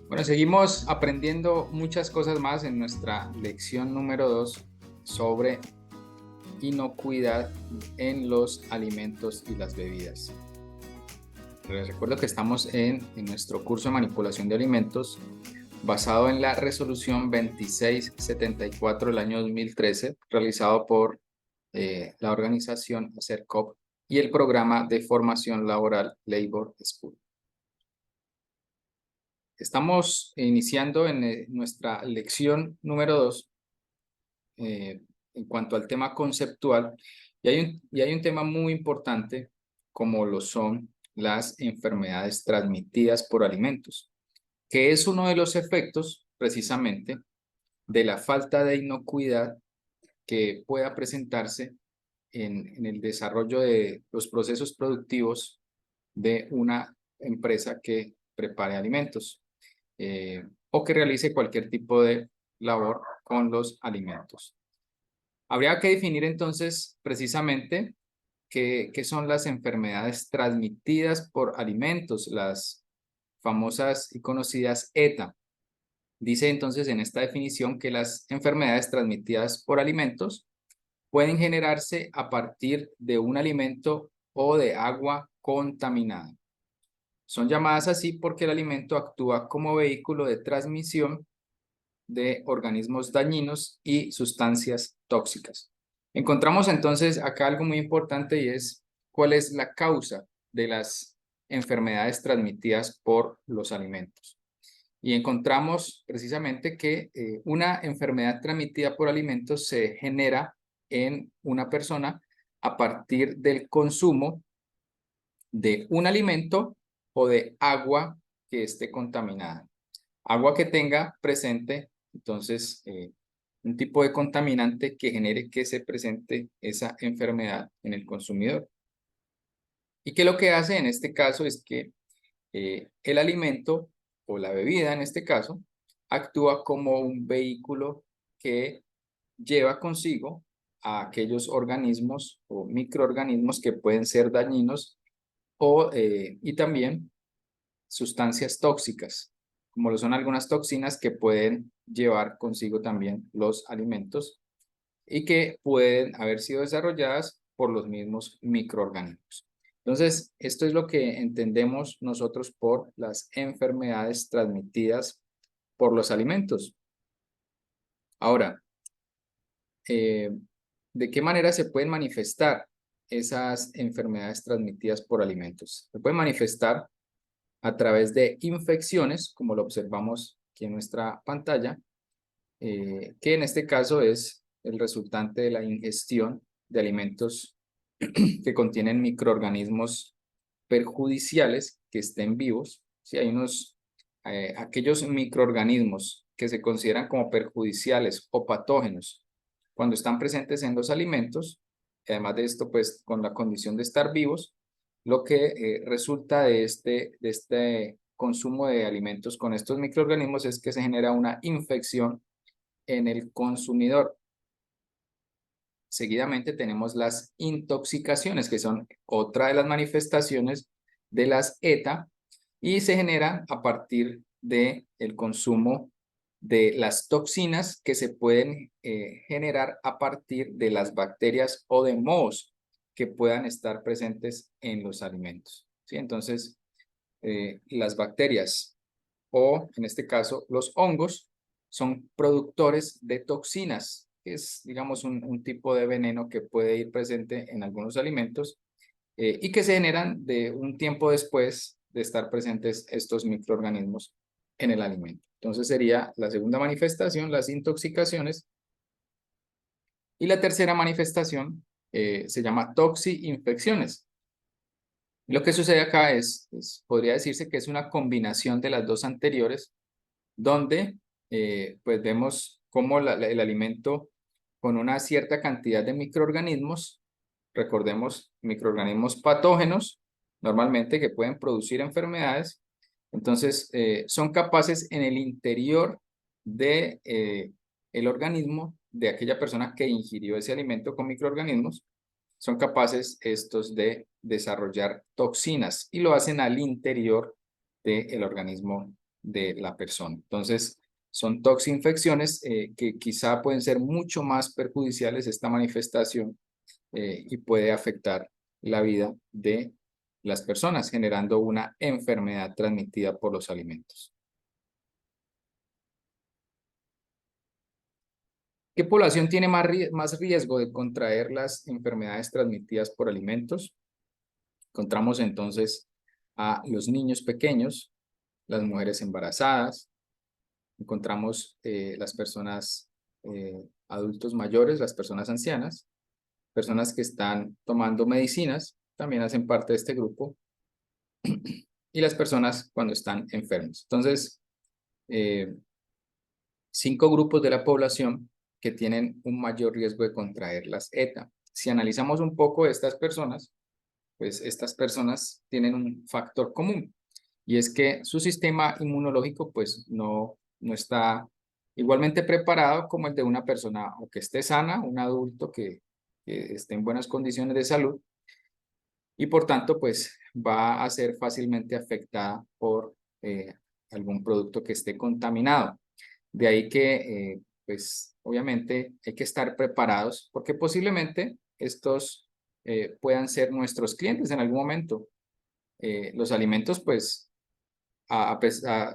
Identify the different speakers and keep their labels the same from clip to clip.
Speaker 1: Bueno, seguimos aprendiendo muchas cosas más en nuestra lección número 2 sobre inocuidad en los alimentos y las bebidas. Les recuerdo que estamos en nuestro curso de manipulación de alimentos basado en la resolución 2674 del año 2013 realizado por la organización ACERCOP y el programa de formación laboral Labor School. Estamos iniciando en nuestra lección número 2 en cuanto al tema conceptual y hay un tema muy importante como lo son las enfermedades transmitidas por alimentos, que es uno de los efectos precisamente de la falta de inocuidad que pueda presentarse en el desarrollo de los procesos productivos de una empresa que prepare alimentos o que realice cualquier tipo de labor con los alimentos. Habría que definir entonces precisamente qué son las enfermedades transmitidas por alimentos, las famosas y conocidas ETA. Dice entonces en esta definición que las enfermedades transmitidas por alimentos pueden generarse a partir de un alimento o de agua contaminada. Son llamadas así porque el alimento actúa como vehículo de transmisión de organismos dañinos y sustancias tóxicas. Encontramos entonces acá algo muy importante y es cuál es la causa de las enfermedades transmitidas por los alimentos. Y encontramos precisamente que una enfermedad transmitida por alimentos se genera en una persona a partir del consumo de un alimento o de agua que esté contaminada. Agua que tenga presente, entonces, un tipo de contaminante que genere que se presente esa enfermedad en el consumidor. Y que lo que hace en este caso es que el alimento o la bebida en este caso actúa como un vehículo que lleva consigo a aquellos organismos o microorganismos que pueden ser dañinos y también sustancias tóxicas, como lo son algunas toxinas que pueden llevar consigo también los alimentos y que pueden haber sido desarrolladas por los mismos microorganismos. Entonces, esto es lo que entendemos nosotros por las enfermedades transmitidas por los alimentos. Ahora, ¿de qué manera se pueden manifestar esas enfermedades transmitidas por alimentos? Se pueden manifestar a través de infecciones, como lo observamos aquí en nuestra pantalla, que en este caso es el resultante de la ingestión de alimentos que contienen microorganismos perjudiciales que estén vivos. Si hay aquellos microorganismos que se consideran como perjudiciales o patógenos cuando están presentes en los alimentos, además de esto, pues con la condición de estar vivos, lo que resulta de este consumo de alimentos con estos microorganismos es que se genera una infección en el consumidor. Seguidamente tenemos las intoxicaciones, que son otra de las manifestaciones de las ETA y se generan a partir del consumo de las toxinas que se pueden generar a partir de las bacterias o de mohos que puedan estar presentes en los alimentos. ¿Sí? Entonces, las bacterias o en este caso los hongos son productores de toxinas, que es digamos un tipo de veneno que puede ir presente en algunos alimentos y que se generan de un tiempo después de estar presentes estos microorganismos en el alimento. Entonces sería la segunda manifestación, las intoxicaciones, y la tercera manifestación se llama toxi-infecciones. Lo que sucede acá podría decirse que es una combinación de las dos anteriores, donde pues vemos cómo el alimento con una cierta cantidad de microorganismos, recordemos, microorganismos patógenos, normalmente que pueden producir enfermedades, entonces son capaces en el interior de el organismo de aquella persona que ingirió ese alimento con microorganismos, son capaces estos de desarrollar toxinas y lo hacen al interior del organismo de la persona. Entonces, son toxinfecciones que quizá pueden ser mucho más perjudiciales esta manifestación y puede afectar la vida de las personas, generando una enfermedad transmitida por los alimentos. ¿Qué población tiene más riesgo de contraer las enfermedades transmitidas por alimentos? Encontramos entonces a los niños pequeños, las mujeres embarazadas, encontramos las personas adultos mayores, las personas ancianas, personas que están tomando medicinas, también hacen parte de este grupo, y las personas cuando están enfermos. Entonces, 5 grupos de la población que tienen un mayor riesgo de contraer las ETA. Si analizamos un poco estas personas, pues estas personas tienen un factor común, y es que su sistema inmunológico pues no está igualmente preparado como el de una persona o que esté sana, un adulto que esté en buenas condiciones de salud, y por tanto pues va a ser fácilmente afectada por algún producto que esté contaminado. De ahí que pues obviamente hay que estar preparados porque posiblemente estos puedan ser nuestros clientes en algún momento. Los alimentos pues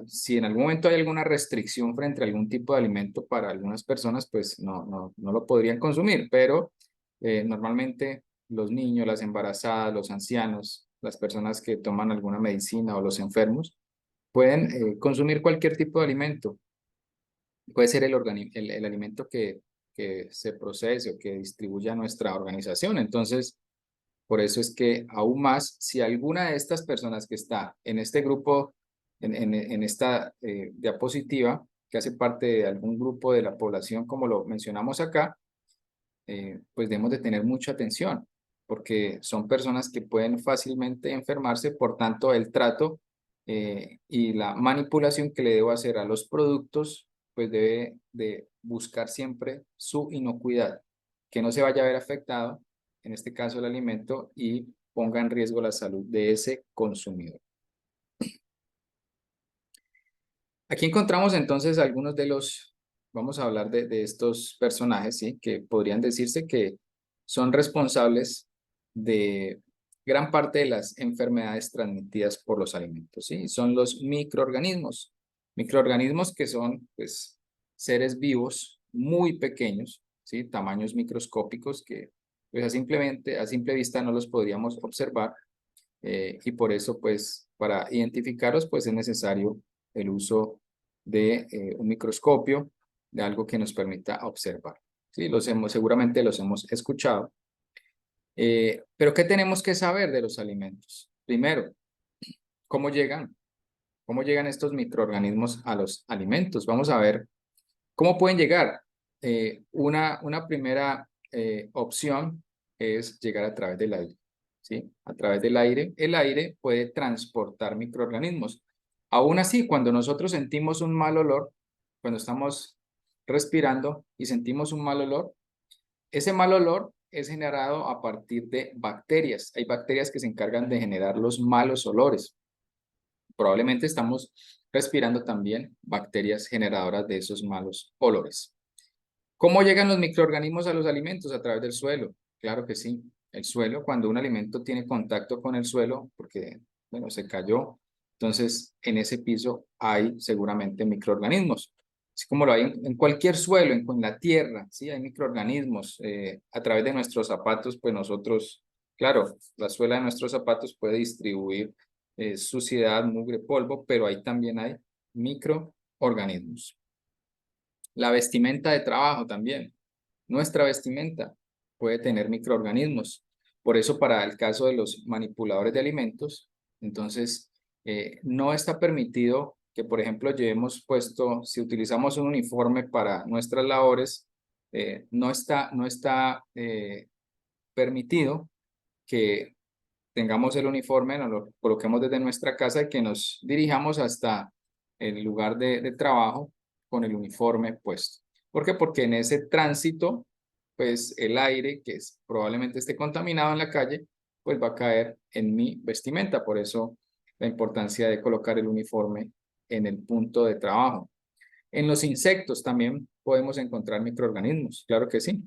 Speaker 1: si en algún momento hay alguna restricción frente a algún tipo de alimento para algunas personas, pues no lo podrían consumir, pero normalmente los niños, las embarazadas, los ancianos, las personas que toman alguna medicina o los enfermos, pueden consumir cualquier tipo de alimento. Puede ser el alimento que se procese o que distribuya nuestra organización. Entonces, por eso es que aún más, si alguna de estas personas que está en este grupo, en esta diapositiva, que hace parte de algún grupo de la población, como lo mencionamos acá, pues debemos de tener mucha atención, porque son personas que pueden fácilmente enfermarse, por tanto, el trato y la manipulación que le debo hacer a los productos, pues debe de buscar siempre su inocuidad, que no se vaya a ver afectado, en este caso el alimento, y ponga en riesgo la salud de ese consumidor. Aquí encontramos entonces algunos de los, vamos a hablar de estos personajes, ¿sí? Que podrían decirse que son responsables de gran parte de las enfermedades transmitidas por los alimentos, ¿sí? Son los microorganismos. Microorganismos que son, pues, seres vivos muy pequeños, ¿sí? Tamaños microscópicos que, pues, a simple vista no los podríamos observar, y por eso, pues, para identificarlos, pues, es necesario el uso de un microscopio, de algo que nos permita observar. Sí, seguramente los hemos escuchado. Pero ¿qué tenemos que saber de los alimentos? Primero, ¿cómo llegan? ¿Cómo llegan estos microorganismos a los alimentos? Vamos a ver cómo pueden llegar. Una primera opción es llegar a través del aire, ¿sí? A través del aire, el aire puede transportar microorganismos. Aún así, cuando nosotros sentimos un mal olor, cuando estamos respirando y sentimos un mal olor, ese mal olor es generado a partir de bacterias. Hay bacterias que se encargan de generar los malos olores. Probablemente estamos respirando también bacterias generadoras de esos malos olores. ¿Cómo llegan los microorganismos a los alimentos? A través del suelo. Claro que sí. El suelo, cuando un alimento tiene contacto con el suelo, porque, bueno, se cayó, entonces en ese piso hay seguramente microorganismos. Así como lo hay en cualquier suelo, en la tierra, sí, hay microorganismos. A través de nuestros zapatos, pues nosotros, claro, la suela de nuestros zapatos puede distribuir suciedad, mugre, polvo, pero ahí también hay microorganismos. La vestimenta de trabajo también. Nuestra vestimenta puede tener microorganismos. Por eso, para el caso de los manipuladores de alimentos, entonces, no está permitido que, por ejemplo, llevemos puesto, si utilizamos un uniforme para nuestras labores, no está permitido que tengamos el uniforme, nos lo coloquemos desde nuestra casa y que nos dirijamos hasta el lugar de trabajo con el uniforme puesto. ¿Por qué? Porque en ese tránsito, pues el aire que probablemente esté contaminado en la calle, pues va a caer en mi vestimenta. Por eso la importancia de colocar el uniforme en el punto de trabajo. En los insectos también podemos encontrar microorganismos, claro que sí.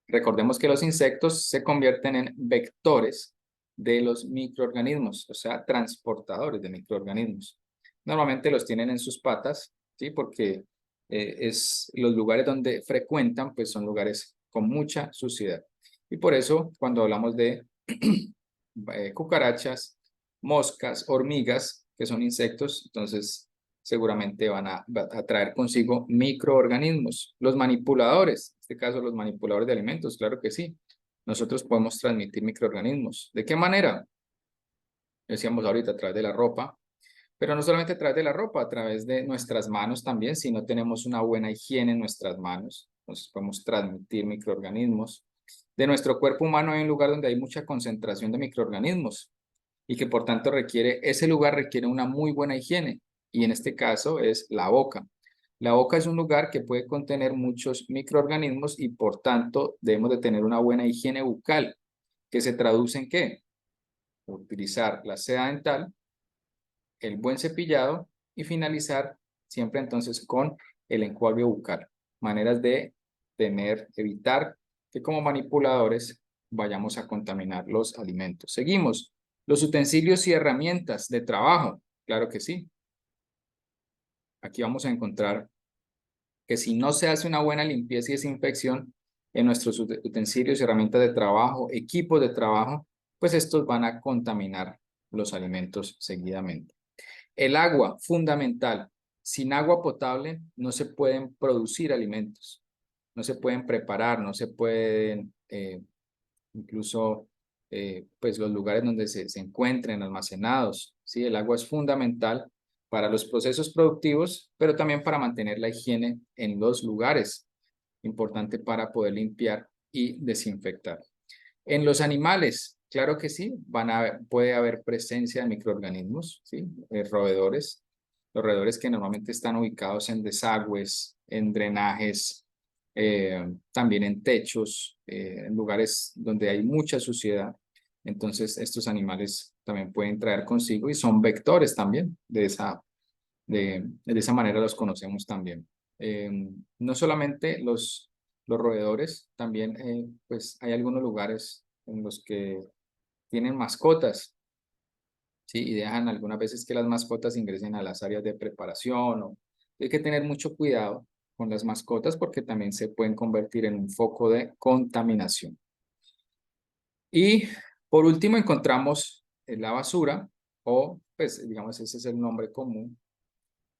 Speaker 1: Recordemos que los insectos se convierten en vectores de los microorganismos, o sea, transportadores de microorganismos. Normalmente los tienen en sus patas, ¿sí? Porque los lugares donde frecuentan, pues son lugares con mucha suciedad. Y por eso, cuando hablamos de cucarachas, moscas, hormigas, que son insectos, entonces seguramente van a traer consigo microorganismos. Los manipuladores, en este caso los manipuladores de alimentos, claro que sí. Nosotros podemos transmitir microorganismos. ¿De qué manera? Decíamos ahorita, a través de la ropa, pero no solamente a través de la ropa, a través de nuestras manos también. Si no tenemos una buena higiene en nuestras manos, entonces podemos transmitir microorganismos. De nuestro cuerpo humano hay un lugar donde hay mucha concentración de microorganismos y que por tanto ese lugar requiere una muy buena higiene, y en este caso es la boca. La boca es un lugar que puede contener muchos microorganismos y por tanto debemos de tener una buena higiene bucal, que se traduce en ¿qué? Utilizar la seda dental, el buen cepillado y finalizar siempre entonces con el enjuague bucal. Maneras de evitar que como manipuladores vayamos a contaminar los alimentos. Seguimos. Los utensilios y herramientas de trabajo, claro que sí. Aquí vamos a encontrar que si no se hace una buena limpieza y desinfección en nuestros utensilios y herramientas de trabajo, equipos de trabajo, pues estos van a contaminar los alimentos seguidamente. El agua, fundamental. Sin agua potable no se pueden producir alimentos, no se pueden preparar, no se pueden incluso pues los lugares donde se encuentren almacenados. ¿Sí? El agua es fundamental para los procesos productivos, pero también para mantener la higiene en los lugares, importante para poder limpiar y desinfectar. En los animales, claro que sí, puede haber presencia de microorganismos, ¿sí? Roedores, los roedores que normalmente están ubicados en desagües, en drenajes, también en techos, en lugares donde hay mucha suciedad. Entonces, estos animales también pueden traer consigo y son vectores también de esa manera los conocemos también. No solamente los roedores, también pues hay algunos lugares en los que tienen mascotas, ¿sí? Y dejan algunas veces que las mascotas ingresen a las áreas de preparación. Hay que tener mucho cuidado con las mascotas porque también se pueden convertir en un foco de contaminación. Y por último encontramos la basura, o pues digamos ese es el nombre común,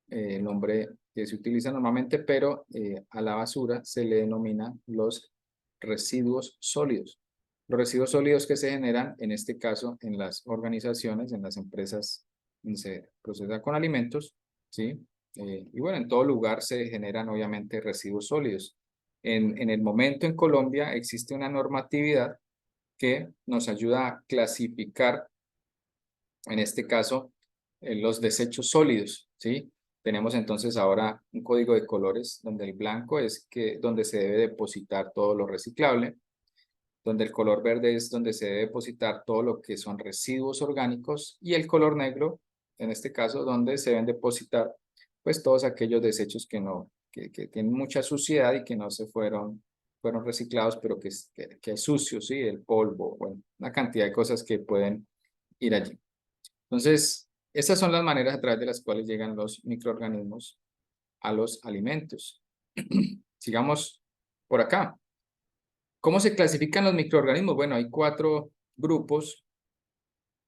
Speaker 1: el nombre que se utiliza normalmente, pero a la basura se le denomina los residuos sólidos. Los residuos sólidos que se generan, en este caso, en las organizaciones, en las empresas donde se procesa con alimentos, ¿sí? Y bueno, en todo lugar se generan obviamente residuos sólidos. En el momento en Colombia existe una normatividad que nos ayuda a clasificar, en este caso, los desechos sólidos, ¿sí? Tenemos entonces ahora un código de colores donde el blanco es donde se debe depositar todo lo reciclable, donde el color verde es donde se debe depositar todo lo que son residuos orgánicos y el color negro, en este caso, donde se deben depositar pues todos aquellos desechos que tienen mucha suciedad y que no fueron reciclados, pero que es sucio, ¿sí? El polvo, bueno, una cantidad de cosas que pueden ir allí. Entonces, estas son las maneras a través de las cuales llegan los microorganismos a los alimentos. Sigamos por acá. ¿Cómo se clasifican los microorganismos? Bueno, hay 4 grupos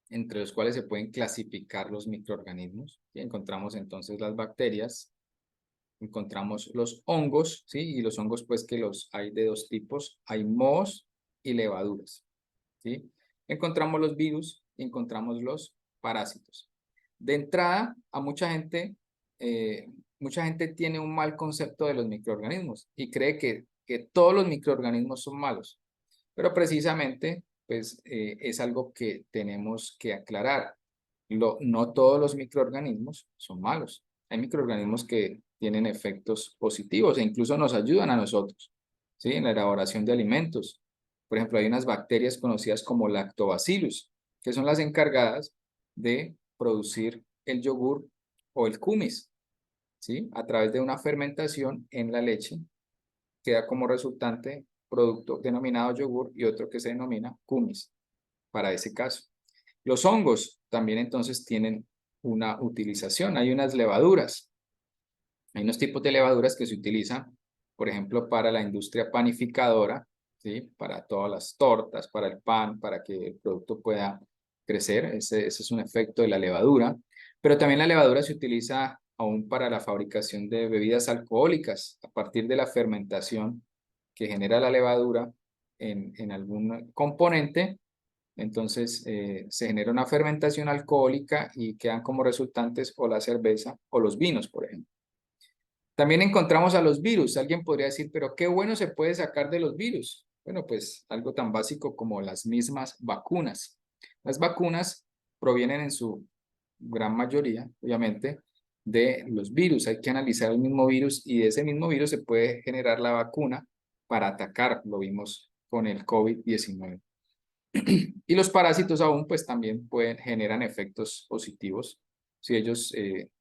Speaker 1: entre los cuales se pueden clasificar los microorganismos. ¿Sí? Encontramos entonces las bacterias, encontramos los hongos, ¿sí? Y los hongos pues que los hay de 2 tipos, hay mohos y levaduras, ¿sí? Encontramos los virus y encontramos los parásitos. De entrada, mucha gente tiene un mal concepto de los microorganismos y cree que todos los microorganismos son malos, pero precisamente pues, es algo que tenemos que aclarar. No todos los microorganismos son malos. Hay microorganismos que tienen efectos positivos e incluso nos ayudan a nosotros, ¿sí? En la elaboración de alimentos. Por ejemplo, hay unas bacterias conocidas como lactobacillus, que son las encargadas de producir el yogur o el kumis, ¿sí? A través de una fermentación en la leche queda como resultante producto denominado yogur y otro que se denomina kumis para ese caso. Los hongos también entonces tienen una utilización. Hay unas levaduras. Hay unos tipos de levaduras que se utilizan, por ejemplo, para la industria panificadora, ¿sí? Para todas las tortas, para el pan, para que el producto pueda crecer. Ese es un efecto de la levadura. Pero también la levadura se utiliza aún para la fabricación de bebidas alcohólicas a partir de la fermentación que genera la levadura en algún componente. Entonces se genera una fermentación alcohólica y quedan como resultantes o la cerveza o los vinos, por ejemplo. También encontramos a los virus. Alguien podría decir, pero qué bueno se puede sacar de los virus. Bueno, pues algo tan básico como las mismas vacunas. Las vacunas provienen en su gran mayoría, obviamente, de los virus. Hay que analizar el mismo virus y de ese mismo virus se puede generar la vacuna para atacar. Lo vimos con el COVID-19. Y los parásitos aún pues también generan efectos positivos si ellos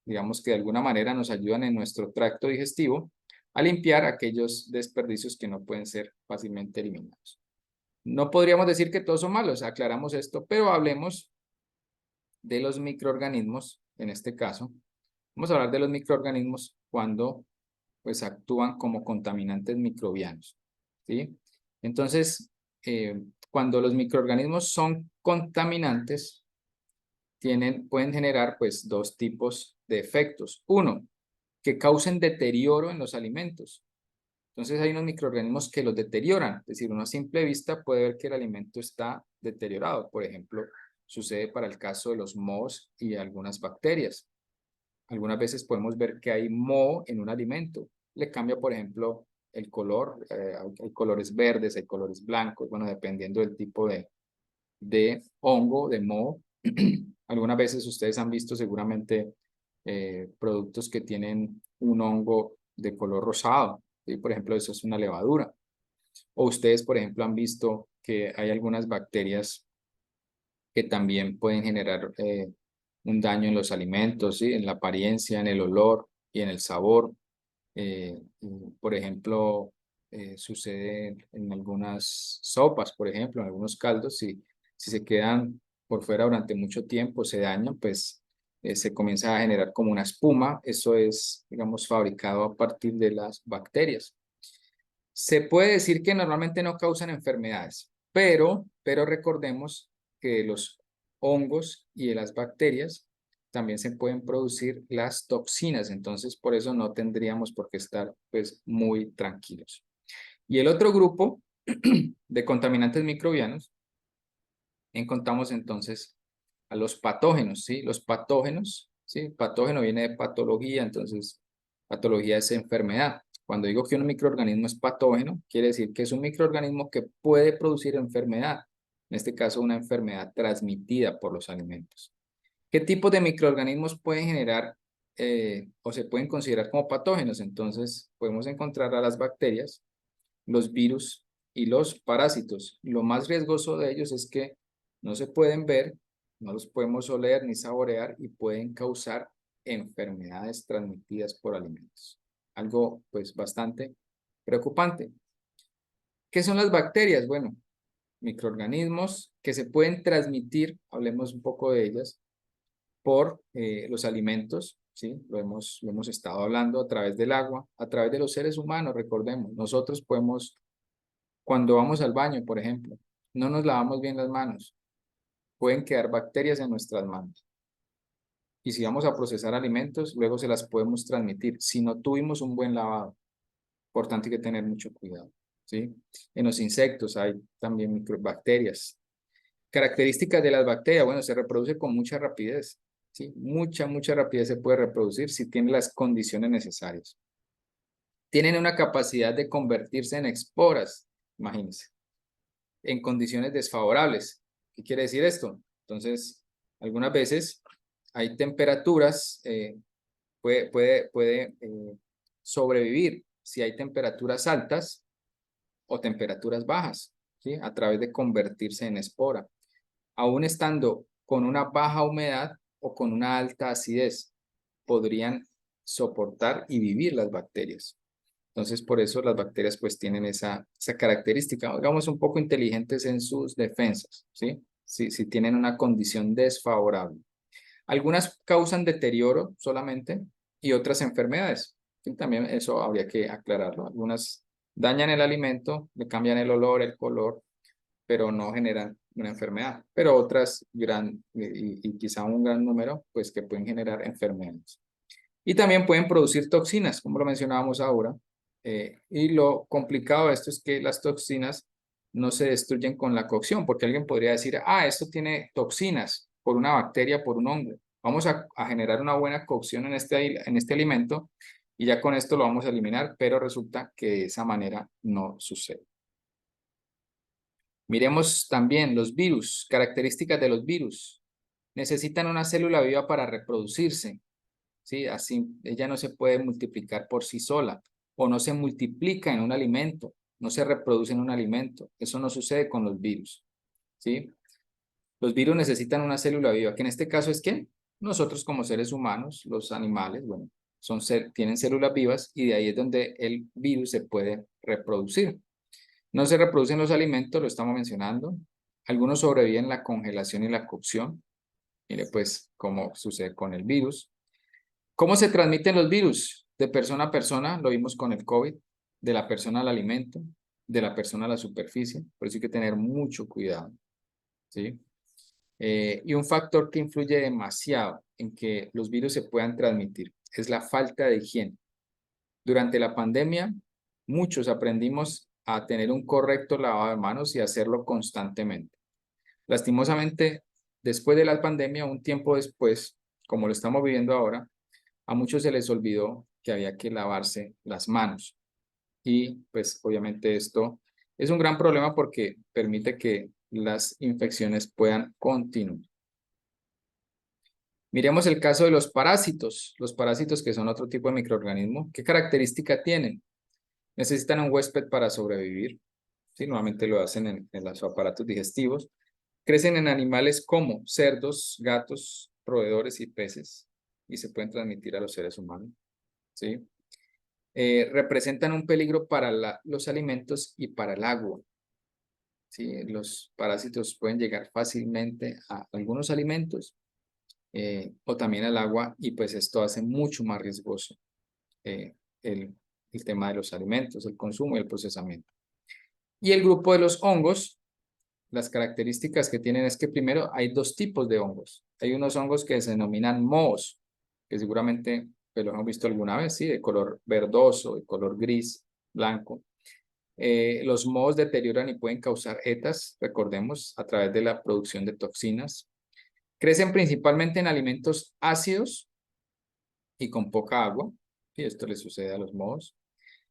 Speaker 1: digamos que de alguna manera nos ayudan en nuestro tracto digestivo a limpiar aquellos desperdicios que no pueden ser fácilmente eliminados. No podríamos decir que todos son malos, aclaramos esto, pero hablemos de los microorganismos en este caso. Vamos a hablar de los microorganismos cuando pues actúan como contaminantes microbianos, ¿sí? Entonces, cuando los microorganismos son contaminantes, pueden generar pues dos tipos de efectos. Uno, que causen deterioro en los alimentos. Entonces hay unos microorganismos que los deterioran, es decir, uno a simple vista puede ver que el alimento está deteriorado. Por ejemplo, sucede para el caso de los mohos y algunas bacterias. Algunas veces podemos ver que hay moho en un alimento. Le cambia, por ejemplo, el color. Hay colores verdes, hay colores blancos, bueno, dependiendo del tipo de hongo, de moho. Algunas veces ustedes han visto seguramente productos que tienen un hongo de color rosado. ¿Sí? Por ejemplo, eso es una levadura. O ustedes, por ejemplo, han visto que hay algunas bacterias que también pueden generar un daño en los alimentos, ¿sí? En la apariencia, en el olor y en el sabor. Por ejemplo, sucede en algunas sopas, por ejemplo, en algunos caldos, si se quedan por fuera durante mucho tiempo, se dañan, pues se comienza a generar como una espuma. Eso es, digamos, fabricado a partir de las bacterias. Se puede decir que normalmente no causan enfermedades, pero recordemos que los hongos y de las bacterias también se pueden producir las toxinas, entonces por eso no tendríamos por qué estar pues muy tranquilos. Y el otro grupo de contaminantes microbianos, encontramos entonces a los patógenos, ¿sí? Los patógenos, ¿sí? Patógeno viene de patología, entonces patología es enfermedad. Cuando digo que un microorganismo es patógeno, quiere decir que es un microorganismo que puede producir enfermedad, en este caso una enfermedad transmitida por los alimentos. ¿Qué tipos de microorganismos pueden generar o se pueden considerar como patógenos? Entonces podemos encontrar a las bacterias, los virus y los parásitos. Lo más riesgoso de ellos es que no se pueden ver, no los podemos oler ni saborear y pueden causar enfermedades transmitidas por alimentos. Algo pues bastante preocupante. ¿Qué son las bacterias? Bueno, microorganismos que se pueden transmitir, hablemos un poco de ellas, por los alimentos, ¿sí? Lo hemos estado hablando a través del agua, a través de los seres humanos, recordemos, nosotros podemos, cuando vamos al baño, por ejemplo, no nos lavamos bien las manos, pueden quedar bacterias en nuestras manos. Y si vamos a procesar alimentos, luego se las podemos transmitir si no tuvimos un buen lavado. Por tanto, hay que tener mucho cuidado, ¿sí? En los insectos hay también microbacterias. Características de las bacterias, bueno, se reproduce con mucha rapidez, ¿sí? Mucha rapidez se puede reproducir si tiene las condiciones necesarias. Tienen una capacidad de convertirse en esporas, imagínense, en condiciones desfavorables. ¿Qué quiere decir esto? Entonces, algunas veces hay temperaturas, puede sobrevivir si hay temperaturas altas o temperaturas bajas, ¿sí? A través de convertirse en espora, aún estando con una baja humedad o con una alta acidez. podrían soportar y vivir las bacterias. Entonces, por eso las bacterias pues tienen esa característica, digamos, un poco inteligentes en sus defensas, ¿sí? Si tienen una condición desfavorable. Algunas causan deterioro solamente y otras enfermedades. ¿Sí? También eso habría que aclararlo. Algunas dañan el alimento, le cambian el olor, el color, pero no generan una enfermedad. Pero otras, y quizá un gran número, pues que pueden generar enfermedades. Y también pueden producir toxinas, como lo mencionábamos ahora. Y lo complicado de esto es que las toxinas no se destruyen con la cocción, porque alguien podría decir, ah, esto tiene toxinas por una bacteria, por un hongo. Vamos a generar una buena cocción en este alimento y ya con esto lo vamos a eliminar, pero resulta que de esa manera no sucede. Miremos también los virus, características de los virus. Necesitan una célula viva para reproducirse. ¿Sí? Así, ella no se puede multiplicar por sí sola o no se multiplica en un alimento, no se reproduce en un alimento. Eso no sucede con los virus, ¿sí? Los virus necesitan una célula viva, que en este caso es que nosotros como seres humanos, los animales, bueno, tienen células vivas y de ahí es donde el virus se puede reproducir. No se reproducen los alimentos, lo estamos mencionando. Algunos sobreviven la congelación y la cocción. Mire pues cómo sucede con el virus. ¿Cómo se transmiten los virus? De persona a persona, lo vimos con el COVID, de la persona al alimento, de la persona a la superficie, por eso hay que tener mucho cuidado, ¿sí? Y un factor que influye demasiado en que los virus se puedan transmitir es la falta de higiene. Durante la pandemia, muchos aprendimos a tener un correcto lavado de manos y hacerlo constantemente. Lastimosamente, después de la pandemia, un tiempo después, como lo estamos viviendo ahora, a muchos se les olvidó que había que lavarse las manos. Y pues obviamente esto es un gran problema porque permite que las infecciones puedan continuar. Miremos el caso de los parásitos que son otro tipo de microorganismo. ¿Qué característica tienen? Necesitan un huésped para sobrevivir. ¿Sí? Normalmente lo hacen en los aparatos digestivos. Crecen en animales como cerdos, gatos, roedores y peces y se pueden transmitir a los seres humanos. ¿Sí? Representan un peligro para los alimentos y para el agua. ¿Sí? Los parásitos pueden llegar fácilmente a algunos alimentos o también al agua y pues esto hace mucho más riesgoso eh, el, el tema de los alimentos, el consumo y el procesamiento. Y el grupo de los hongos, las características que tienen es que primero hay dos tipos de hongos. Hay unos hongos que se denominan mohos, que seguramente pues, lo hemos visto alguna vez, ¿sí? De color verdoso, de color gris, blanco. Los mohos deterioran y pueden causar ETAs, recordemos, a través de la producción de toxinas. Crecen principalmente en alimentos ácidos y con poca agua, y esto le sucede a los mohos.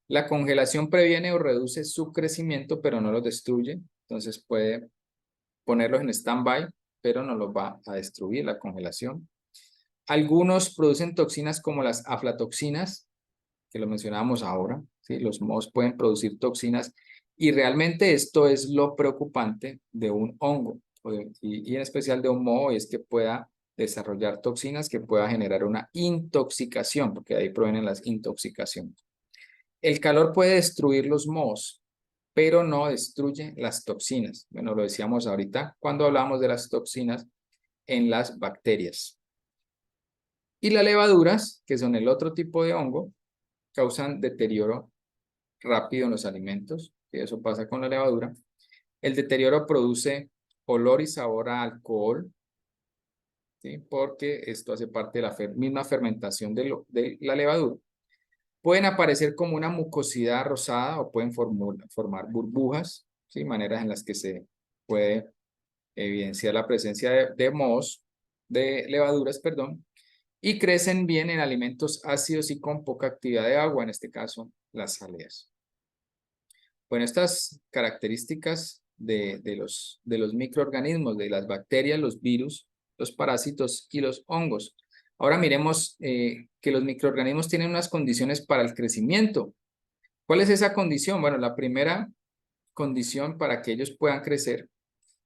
Speaker 1: La congelación previene o reduce su crecimiento, pero no los destruye, entonces puede ponerlos en stand-by, pero no los va a destruir la congelación. Algunos producen toxinas como las aflatoxinas, que lo mencionábamos ahora, ¿sí? Los mohos pueden producir toxinas y realmente esto es lo preocupante de un hongo y en especial de un moho, es que pueda desarrollar toxinas que pueda generar una intoxicación, porque de ahí provienen las intoxicaciones. El calor puede destruir los mohos, pero no destruye las toxinas. Bueno, lo decíamos ahorita cuando hablamos de las toxinas en las bacterias. Y las levaduras, que son el otro tipo de hongo, causan deterioro rápido en los alimentos, y eso pasa con la levadura. El deterioro produce olor y sabor a alcohol, ¿sí? Porque esto hace parte de la misma fermentación de la levadura. Pueden aparecer como una mucosidad rosada o pueden formar burbujas, ¿sí? Maneras en las que se puede evidenciar la presencia de mohos, de levaduras, perdón, y crecen bien en alimentos ácidos y con poca actividad de agua, en este caso las saleas. Bueno, estas características de los microorganismos, de las bacterias, los virus, los parásitos y los hongos. Ahora miremos que los microorganismos tienen unas condiciones para el crecimiento. ¿Cuál es esa condición? Bueno, la primera condición para que ellos puedan crecer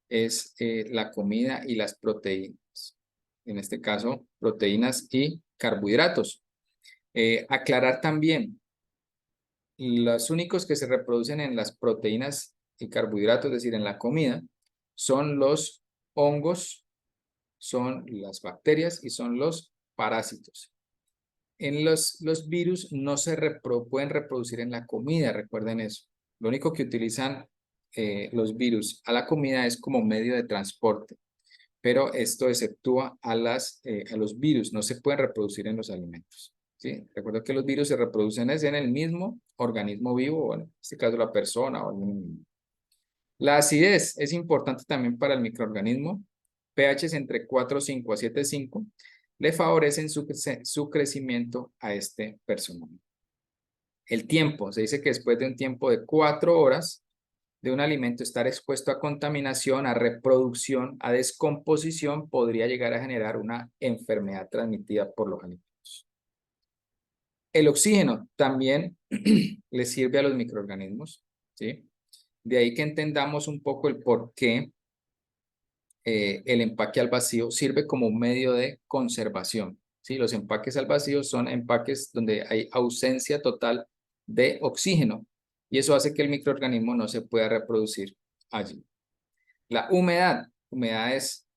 Speaker 1: es la comida y las proteínas. en este caso proteínas y carbohidratos. Aclarar también, los únicos que se reproducen en las proteínas y carbohidratos, es decir, en la comida, son los hongos, son las bacterias y son los parásitos. En los virus no se pueden reproducir en la comida, recuerden eso. Lo único que utilizan los virus a la comida es como medio de transporte, pero esto exceptúa a los virus, no se pueden reproducir en los alimentos. ¿Sí? Recuerda que los virus se reproducen en el mismo organismo vivo, o en este caso la persona o el animal. La acidez es importante también para el microorganismo. pH entre 4,5 a 7,5 le favorecen su crecimiento a este personaje. El tiempo, se dice que después de un tiempo de 4 horas de un alimento estar expuesto a contaminación, a reproducción, a descomposición, podría llegar a generar una enfermedad transmitida por los alimentos. El oxígeno también le sirve a los microorganismos, ¿sí? De ahí que entendamos un poco el por qué el empaque al vacío sirve como un medio de conservación, ¿sí? Los empaques al vacío son empaques donde hay ausencia total de oxígeno y eso hace que el microorganismo no se pueda reproducir allí. La humedad es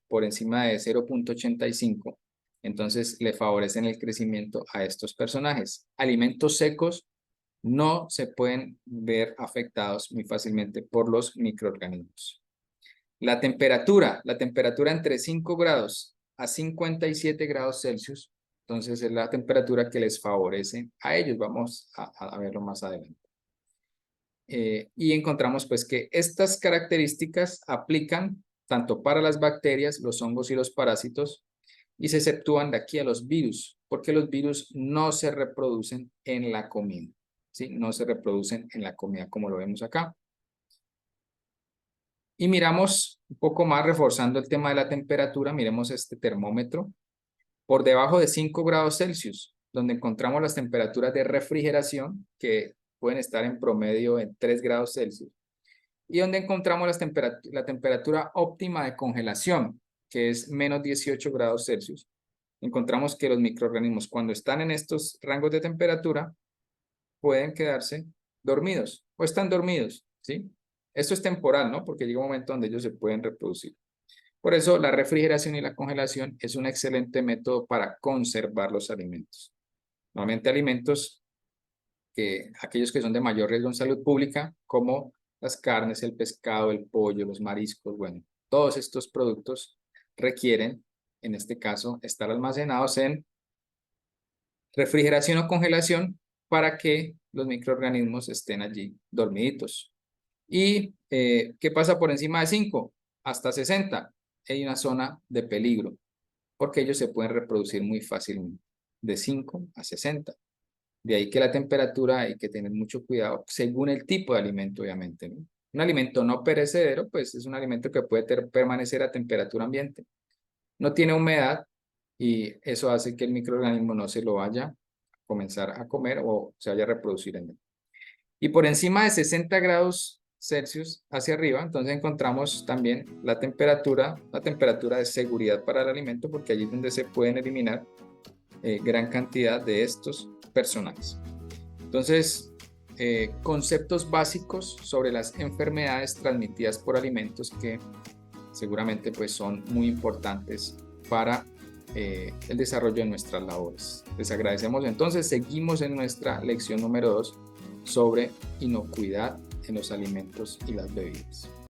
Speaker 1: por encima de 0,85, entonces le favorecen el crecimiento a estos personajes. Alimentos secos no se pueden ver afectados muy fácilmente por los microorganismos. La temperatura entre 5 grados a 57 grados Celsius, entonces es la temperatura que les favorece a ellos. Vamos a verlo más adelante. Y encontramos pues que estas características aplican tanto para las bacterias, los hongos y los parásitos, y se exceptúan de aquí a los virus, porque los virus no se reproducen en la comida, ¿sí? No se reproducen en la comida como lo vemos acá. Y miramos un poco más, reforzando el tema de la temperatura, miremos este termómetro. Por debajo de 5 grados Celsius, donde encontramos las temperaturas de refrigeración, que pueden estar en promedio en 3 grados Celsius, y donde encontramos la temperatura óptima de congelación, que es menos 18 grados Celsius. Encontramos que los microorganismos, cuando están en estos rangos de temperatura, pueden quedarse dormidos o están dormidos, ¿sí? Esto es temporal, ¿no? Porque llega un momento donde ellos se pueden reproducir. Por eso la refrigeración y la congelación es un excelente método para conservar los alimentos. Normalmente alimentos, aquellos que son de mayor riesgo en salud pública, como las carnes, el pescado, el pollo, los mariscos, bueno, todos estos productos requieren, en este caso, estar almacenados en refrigeración o congelación para que los microorganismos estén allí dormiditos. ¿Y qué pasa por encima de 5? Hasta 60. Hay una zona de peligro, porque ellos se pueden reproducir muy fácilmente, de 5 a 60. De ahí que la temperatura hay que tener mucho cuidado, según el tipo de alimento, obviamente, ¿no? Un alimento no perecedero, pues es un alimento que puede permanecer a temperatura ambiente. No tiene humedad y eso hace que el microorganismo no se lo vaya a comenzar a comer o se vaya a reproducir en él. Y por encima de 60 grados Celsius hacia arriba, entonces encontramos también la temperatura de seguridad para el alimento, porque allí es donde se pueden eliminar gran cantidad de estos personajes. Entonces, conceptos básicos sobre las enfermedades transmitidas por alimentos que seguramente pues son muy importantes para el desarrollo de nuestras labores. Les agradecemos. Entonces, seguimos en nuestra lección número 2 sobre inocuidad en los alimentos y las bebidas.